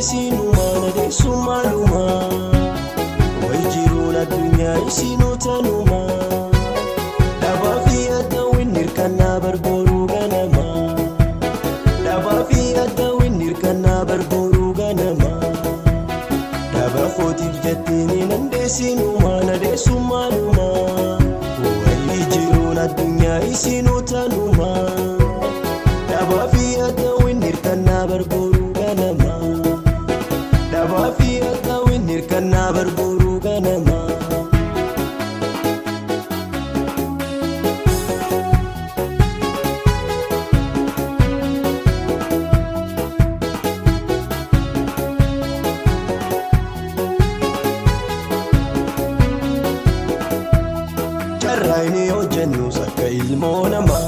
deesinuma na deesumaaluma way jiruun addunyaa isinuu tanuma dhabaa fi adda winnirkannaa barbooruu ganama dhabaa fi adda winnirkannaa barbooruu ganama dhabaa kootiif jetteeni nan deesinuma na deesumaaluma way jiruun addunyaa isinuu tanuma dhabaa fi adda winnirkannaa barbooruu ganama dhabaa fi adda winnirkannaa barbooruu ganama carraayni hojjennus akka ilmoo namaa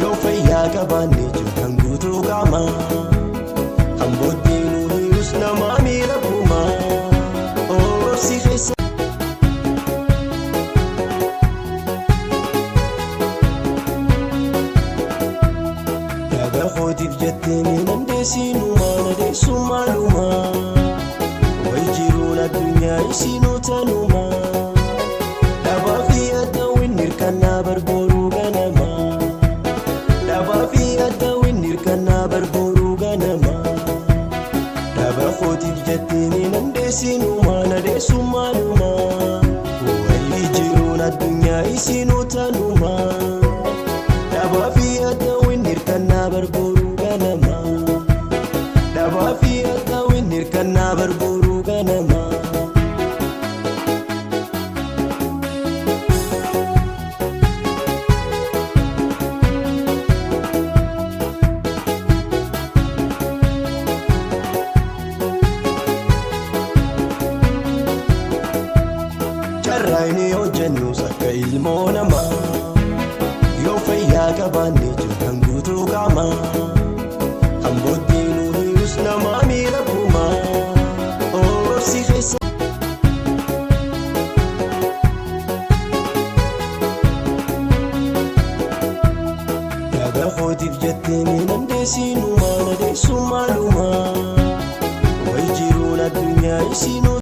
yoo fayyaa qabaanne jirtan guutuu qaama kan booddiinuu hiirus namaa miira buumaa obsi keessa dhabaa kootiif jetteeni nan deesinuma na deesumaaluma way jiruun addunyaa isinuu tanuma dhabaa fi adda winnirkannaa barbooruu ganama dhabaa fi adda winnirkannaa barbooruu ganama dhabaa kootiif jetteeni nan deesinuma na deesumaaluma way jiruun addunyaa isinuu tanuma dhabaa fi adda winnirkannaa barbooruu ganama dhabaa fi adda winnirkannaa barbooruu ganama carraayni hojjennus akka ilmoo namaa yoo fayyaa qabaanne jirtan guutuu qaama kan booddiinuu hiirus namaa miira buumaa obsi keessa dhabaa kootiif jetteeni nan deesinuma na deesumaaluma way jiruun addunyaa isinuu